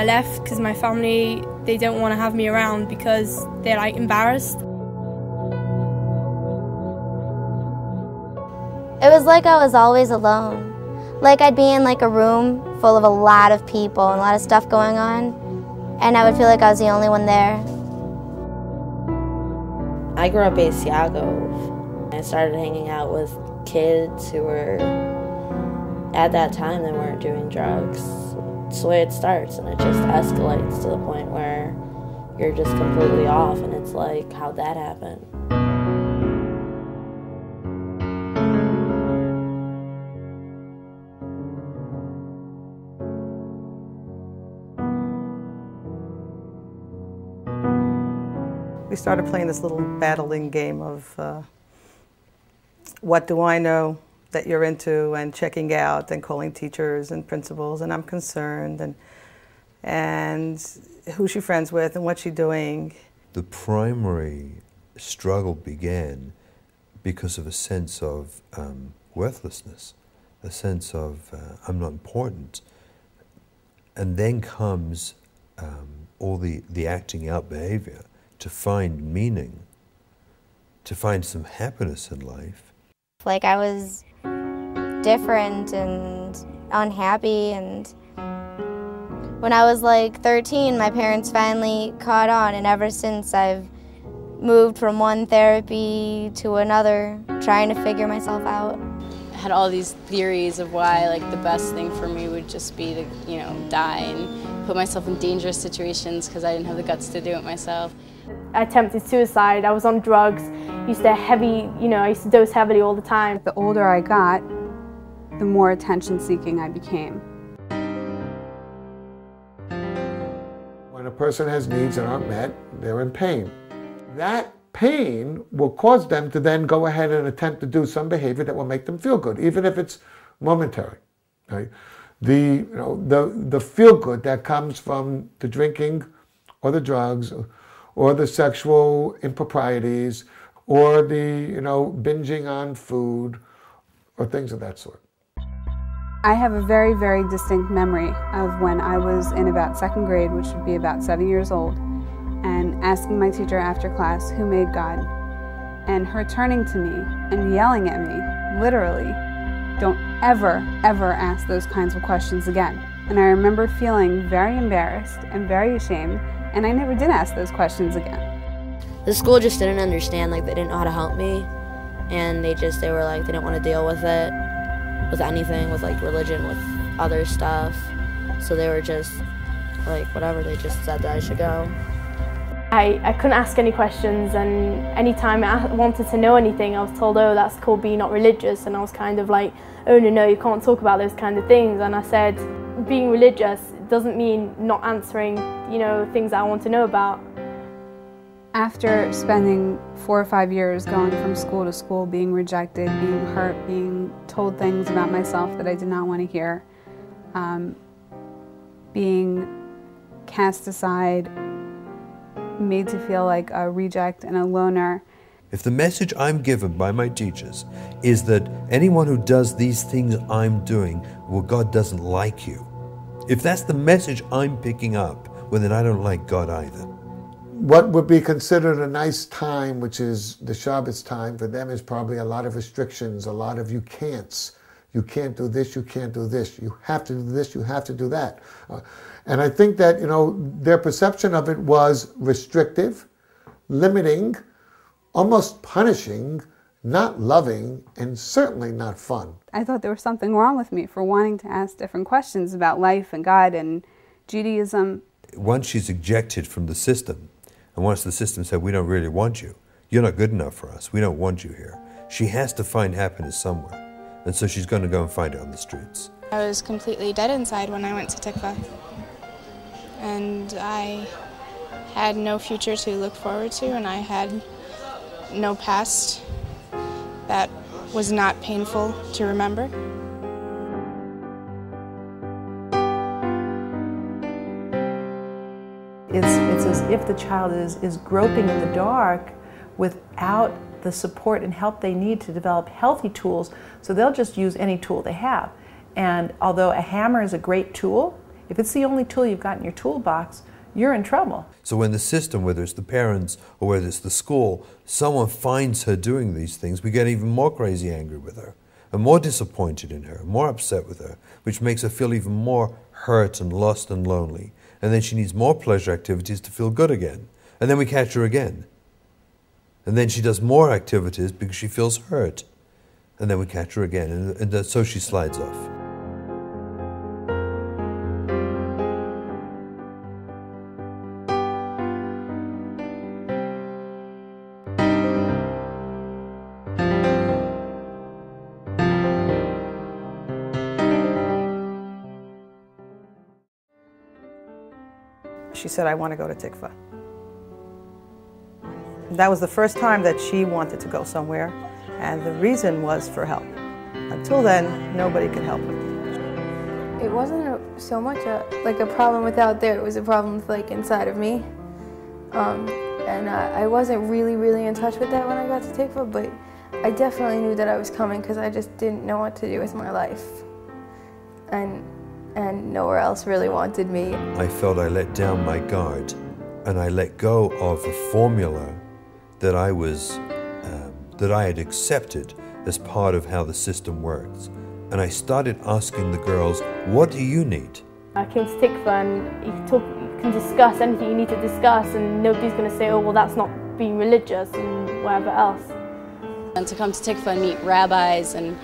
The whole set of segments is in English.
I left because my family, they don't want to have me around because they're like embarrassed. It was like I was always alone. Like I'd be in like a room full of a lot of people and a lot of stuff going on, and I would feel like I was the only one there. I grew up in Asiago. I started hanging out with kids who were, at that time, they weren't doing drugs. It's the way it starts, and it just escalates to the point where you're just completely off, and it's like, how'd that happen? We started playing this little battling game of what do I know that you're into, and checking out and calling teachers and principals, and I'm concerned, and who's she friends with and what's she doing. The primary struggle began because of a sense of worthlessness, a sense of I'm not important, and then comes all the acting out behavior to find meaning, to find some happiness in life. Like I was different and unhappy, and when I was like 13, my parents finally caught on, and ever since I've moved from one therapy to another, trying to figure myself out. I had all these theories of why like the best thing for me would just be to, die and put myself in dangerous situations because I didn't have the guts to do it myself. I attempted suicide, I was on drugs, I used to dose heavily all the time. The older I got, the more attention-seeking I became. When a person has needs that aren't met, they're in pain. That pain will cause them to then go ahead and attempt to do some behavior that will make them feel good, even if it's momentary. Right? The feel good that comes from the drinking or the drugs or the sexual improprieties or the binging on food or things of that sort. I have a very, very distinct memory of when I was in about second grade, which would be about 7 years old, and asking my teacher after class who made God, and her turning to me and yelling at me, literally, don't ever, ever ask those kinds of questions again. And I remember feeling very embarrassed and very ashamed, and I never did ask those questions again. The school just didn't understand, like they didn't know how to help me, and they were like, they didn't want to deal with it, with anything, with like religion, with other stuff. So they were just like, whatever, they just said that I should go. I couldn't ask any questions, and anytime I wanted to know anything, I was told, oh, that's called being not religious, and I was kind of like, oh no, you can't talk about those kind of things. And I said, being religious doesn't mean not answering, things I want to know about. After spending 4 or 5 years going from school to school, being rejected, being hurt, being told things about myself that I did not want to hear, being cast aside, made to feel like a reject and a loner. If the message I'm given by my teachers is that anyone who does these things I'm doing, well, God doesn't like you. If that's the message I'm picking up, well, then I don't like God either. What would be considered a nice time, which is the Shabbos time, for them is probably a lot of restrictions, a lot of you can'ts. You can't do this, you can't do this. You have to do this, you have to do that. And I think that, their perception of it was restrictive, limiting, almost punishing, not loving, and certainly not fun. I thought there was something wrong with me for wanting to ask different questions about life and God and Judaism. Once she's ejected from the system, and once the system said, we don't really want you, you're not good enough for us, we don't want you here, she has to find happiness somewhere. And so she's going to go and find it on the streets. I was completely dead inside when I went to Tikva. And I had no future to look forward to, and I had no past that was not painful to remember. It's as if the child is groping in the dark without the support and help they need to develop healthy tools, so they'll just use any tool they have. And although a hammer is a great tool, If it's the only tool you've got in your toolbox, you're in trouble. So when the system, whether it's the parents or whether it's the school, someone finds her doing these things, we get even more crazy angry with her, and more disappointed in her, more upset with her, which makes her feel even more hurt and lost and lonely. And then she needs more pleasure activities to feel good again. And then we catch her again. And then she does more activities because she feels hurt. And then we catch her again, and so she slides off. She said, I want to go to Tikva. That was the first time that she wanted to go somewhere, and the reason was for help. Until then, nobody could help her. It wasn't so much a problem with out there, it was a problem with inside of me. And I wasn't really in touch with that when I got to Tikva, but I definitely knew that I was coming because I just didn't know what to do with my life. And nowhere else really wanted me. I felt I let down my guard, and I let go of a formula that I had accepted as part of how the system works. And I started asking the girls, what do you need? I came to Tikva, and you can discuss anything you need to discuss, and nobody's going to say, oh, well, that's not being religious and whatever else. And to come to Tikva and meet rabbis and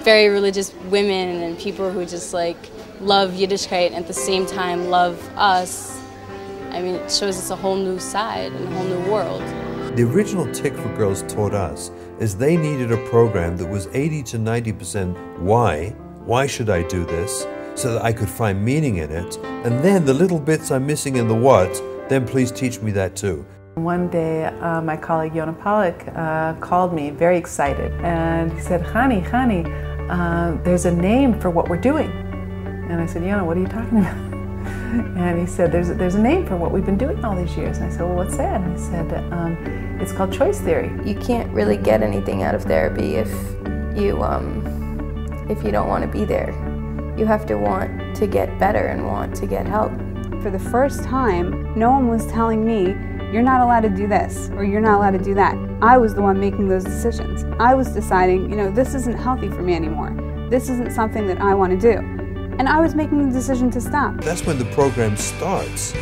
very religious women and people who just love Yiddishkeit and at the same time love us, I mean, it shows us a whole new side and a whole new world. The original Tikva girls taught us is they needed a program that was 80 to 90% why should I do this, so that I could find meaning in it, and then the little bits I'm missing in the what, then please teach me that too. One day, my colleague Yona Pollack called me very excited, and he said, Hani, there's a name for what we're doing. And I said, Yona, what are you talking about? And he said, there's a name for what we've been doing all these years. And I said, well, what's that? And he said, it's called choice theory. You can't really get anything out of therapy if you don't want to be there. You have to want to get better and want to get help. For the first time, no one was telling me, you're not allowed to do this, or you're not allowed to do that. I was the one making those decisions. I was deciding, this isn't healthy for me anymore. This isn't something that I want to do. And I was making the decision to stop. That's when the program starts.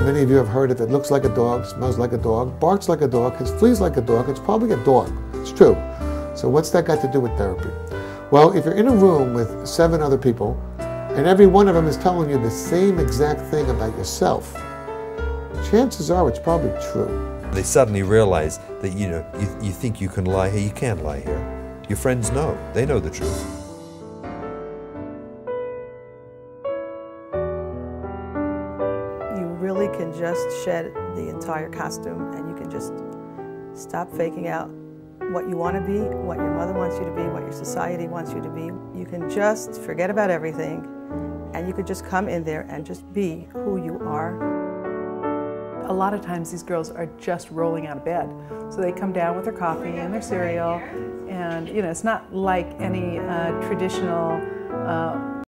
Many of you have heard if it looks like a dog, smells like a dog, barks like a dog, has fleas like a dog, it's probably a dog. It's true. So what's that got to do with therapy? Well, if you're in a room with 7 other people, and every one of them is telling you the same exact thing about yourself, chances are it's probably true. They suddenly realize that, you think you can lie here, you can't lie here. Your friends know, they know the truth. You really can just shed the entire costume, and you can just stop faking out what you want to be, what your mother wants you to be, what your society wants you to be. You can just forget about everything, and you could just come in there and just be who you are. A lot of times these girls are just rolling out of bed. So they come down with their coffee and their cereal, and it's not like any traditional